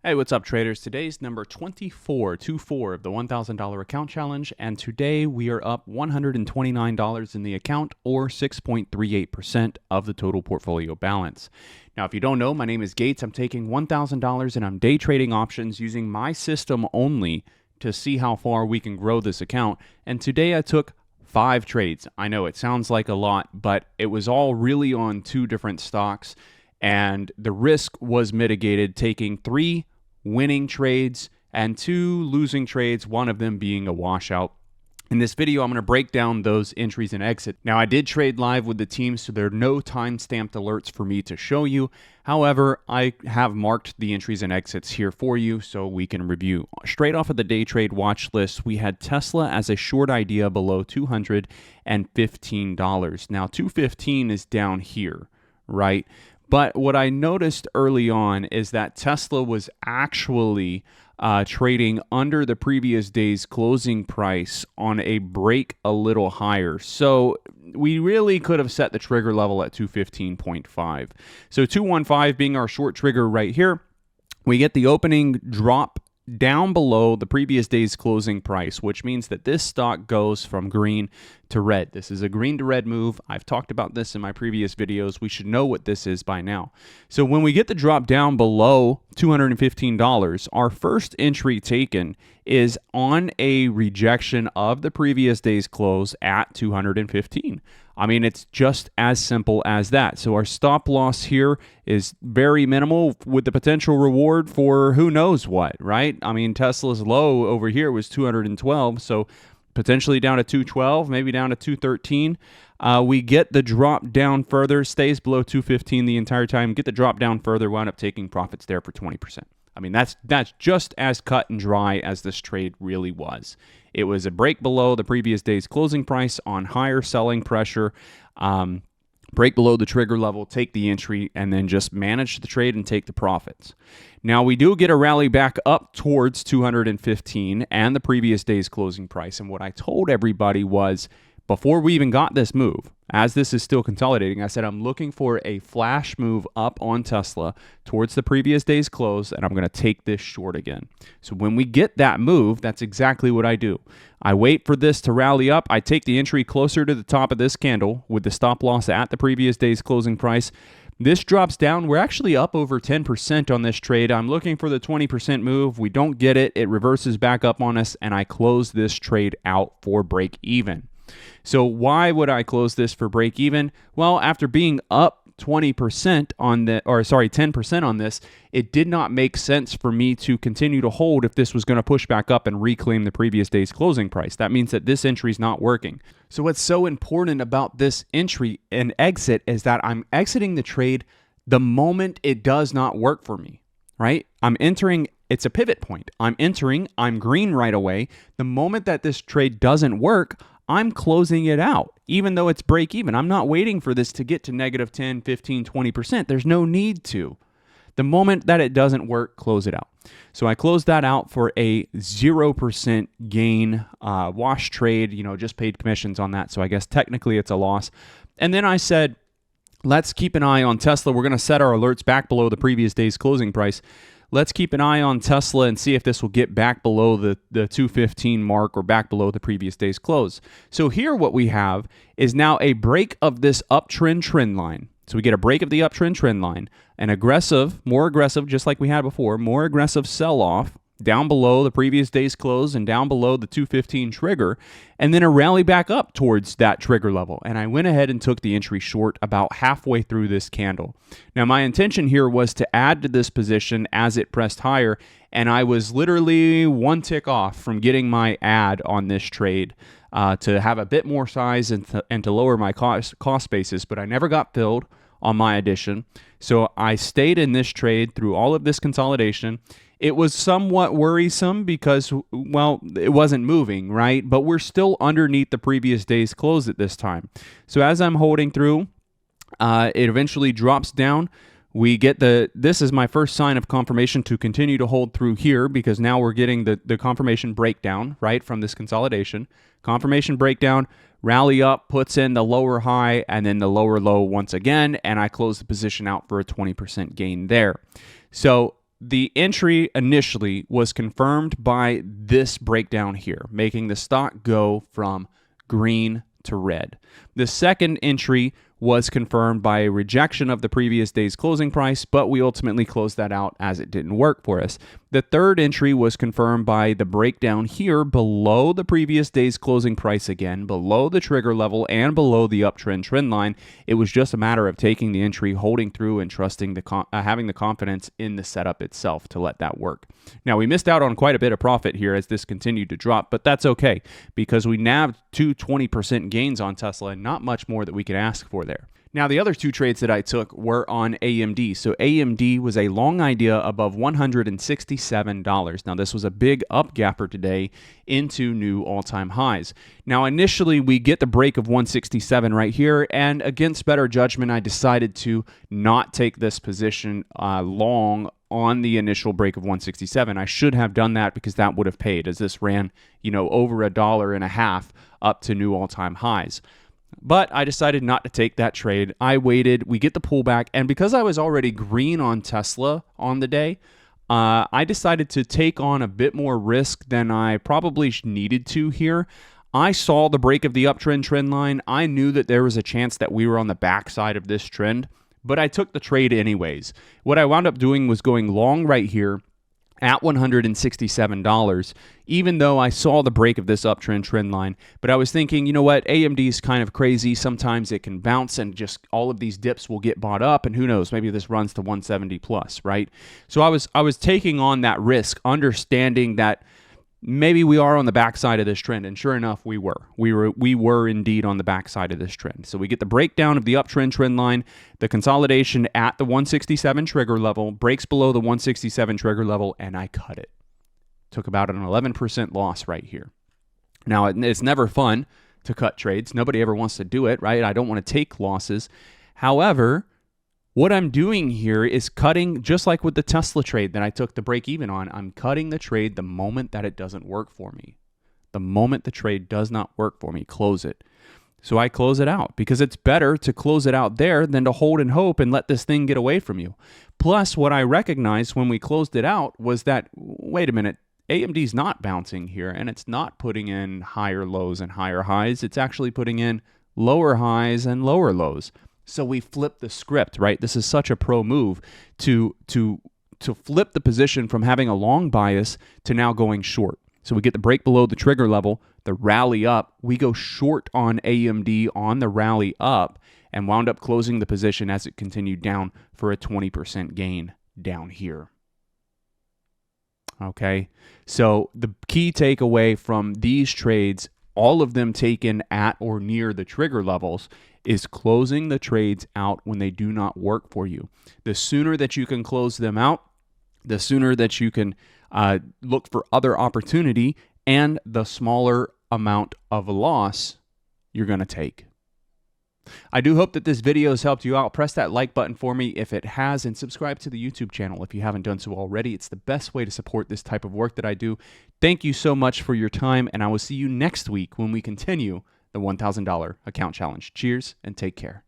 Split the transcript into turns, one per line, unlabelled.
Hey, what's up, traders? Today's number 24 of the $1,000 account challenge, and today we are up $129 in the account, or 6.38% of the total portfolio balance. Now, if you don't know, my name is Gates. I'm taking $1,000 and I'm day trading options using my system only to see how far we can grow this account. And today I took 5 trades. I know it sounds like a lot, but it was all really on 2 different stocks. And the risk was mitigated, taking 3 winning trades and 2 losing trades, one of them being a washout. In this video, I'm going to break down those entries and exit. Now, I did trade live with the team, so there are no time-stamped alerts for me to show you. However, I have marked the entries and exits here for you so we can review. Straight off of the day trade watch list, we had Tesla as a short idea below $215. Now, $215 is down here, right? But what I noticed early on is that Tesla was actually trading under the previous day's closing price on a break a little higher. So we really could have set the trigger level at 215.5. So 215 being our short trigger right here, we get the opening drop down below the previous day's closing price, which means that this stock goes from green to red. This is a green to red move. I've talked about this in my previous videos. We should know what this is by now. So when we get the drop down below $215, our first entry taken is on a rejection of the previous day's close at 215. I mean, it's just as simple as that. So our stop loss here is very minimal with the potential reward for who knows what, right? I mean, Tesla's low over here was 212, so potentially down to 212, maybe down to 213. We get the drop down further, stays below 215 the entire time, get the drop down further, wound up taking profits there for 20%. I mean, that's just as cut and dry as this trade really was. It was a break below the previous day's closing price on higher selling pressure, break below the trigger level, take the entry, and then just manage the trade and take the profits. Now, we do get a rally back up towards 215 and the previous day's closing price. And what I told everybody was, before we even got this move, as this is still consolidating, I said I'm looking for a flash move up on Tesla towards the previous day's close, and I'm going to take this short again. So when we get that move, that's exactly what I do. I wait for this to rally up. I take the entry closer to the top of this candle with the stop loss at the previous day's closing price. This drops down. We're actually up over 10% on this trade. I'm looking for the 20% move. We don't get it. It reverses back up on us, and I close this trade out for break even. So why would I close this for break even? Well, after being up 10% on this, it did not make sense for me to continue to hold if this was going to push back up and reclaim the previous day's closing price. That means that this entry is not working. So what's so important about this entry and exit is that I'm exiting the trade the moment it does not work for me, right? I'm entering. It's a pivot point. I'm entering. I'm green right away. The moment that this trade doesn't work, I'm closing it out, even though it's break even. I'm not waiting for this to get to negative 10, 15, 20%. There's no need to. The moment that it doesn't work, close it out. So I closed that out for a 0% gain wash trade, just paid commissions on that. So I guess technically it's a loss. And then I said, let's keep an eye on Tesla. We're going to set our alerts back below the previous day's closing price. Let's keep an eye on Tesla and see if this will get back below the 215 mark or back below the previous day's close. So here what we have is now a break of this uptrend trend line. So we get a break of the uptrend trend line, an aggressive, more aggressive, just like we had before, more aggressive sell-off down below the previous day's close and down below the 215 trigger, and then a rally back up towards that trigger level. And I went ahead and took the entry short about halfway through this candle. Now, my intention here was to add to this position as it pressed higher, and I was literally one tick off from getting my add on this trade to have a bit more size and to lower my cost basis, but I never got filled on my addition. So I stayed in this trade through all of this consolidation. It was somewhat worrisome because, well, it wasn't moving, right? But we're still underneath the previous day's close at this time. So as I'm holding through, it eventually drops down. We get this is my first sign of confirmation to continue to hold through here, because now we're getting the confirmation breakdown, right, from this consolidation. Confirmation breakdown, rally up, puts in the lower high and then the lower low once again, and I close the position out for a 20% gain there. So the entry initially was confirmed by this breakdown here, making the stock go from green to red. The second entry was confirmed by a rejection of the previous day's closing price, but we ultimately closed that out as it didn't work for us. The third entry was confirmed by the breakdown here below the previous day's closing price again, below the trigger level and below the uptrend trend line. It was just a matter of taking the entry, holding through, and trusting having the confidence in the setup itself to let that work. Now, we missed out on quite a bit of profit here as this continued to drop, but that's okay because we nabbed two 20% gains on Tesla and not much more that we could ask for there. Now, the other two trades that I took were on AMD. So AMD was a long idea above $167. Now, this was a big up gapper today into new all-time highs. Now, initially, we get the break of 167 right here, and against better judgment, I decided to not take this position long on the initial break of 167. I should have done that because that would have paid as this ran, over $1.50 up to new all-time highs. But I decided not to take that trade. I waited. We get the pullback. And because I was already green on Tesla on the day, I decided to take on a bit more risk than I probably needed to here. I saw the break of the uptrend trend line. I knew that there was a chance that we were on the backside of this trend, but I took the trade anyways. What I wound up doing was going long right here at $167, even though I saw the break of this uptrend trend line. But I was thinking, you know what, AMD is kind of crazy. Sometimes it can bounce and just all of these dips will get bought up, and who knows, maybe this runs to 170 plus, right? So I was taking on that risk, understanding that maybe we are on the backside of this trend, and sure enough, we were. We were indeed on the backside of this trend. So we get the breakdown of the uptrend trend line, the consolidation at the 167 trigger level, breaks below the 167 trigger level, and I cut it. Took about an 11% loss right here. Now, it's never fun to cut trades. Nobody ever wants to do it, right? I don't want to take losses. However, what I'm doing here is cutting, just like with the Tesla trade that I took the break even on, I'm cutting the trade the moment that it doesn't work for me. The moment the trade does not work for me, close it. So I close it out because it's better to close it out there than to hold and hope and let this thing get away from you. Plus, what I recognized when we closed it out was that, wait a minute, AMD's not bouncing here and it's not putting in higher lows and higher highs. It's actually putting in lower highs and lower lows. So we flip the script, right? This is such a pro move to flip the position from having a long bias to now going short. So we get the break below the trigger level, the rally up. We go short on AMD on the rally up and wound up closing the position as it continued down for a 20% gain down here. Okay, so the key takeaway from these trades, all of them taken at or near the trigger levels, is closing the trades out when they do not work for you. The sooner that you can close them out, the sooner that you can look for other opportunity, and the smaller amount of loss you're going to take. I do hope that this video has helped you out. Press that like button for me if it has, and subscribe to the YouTube channel if you haven't done so already. It's the best way to support this type of work that I do. Thank you so much for your time, and I will see you next week when we continue the $1,000 account challenge. Cheers and take care.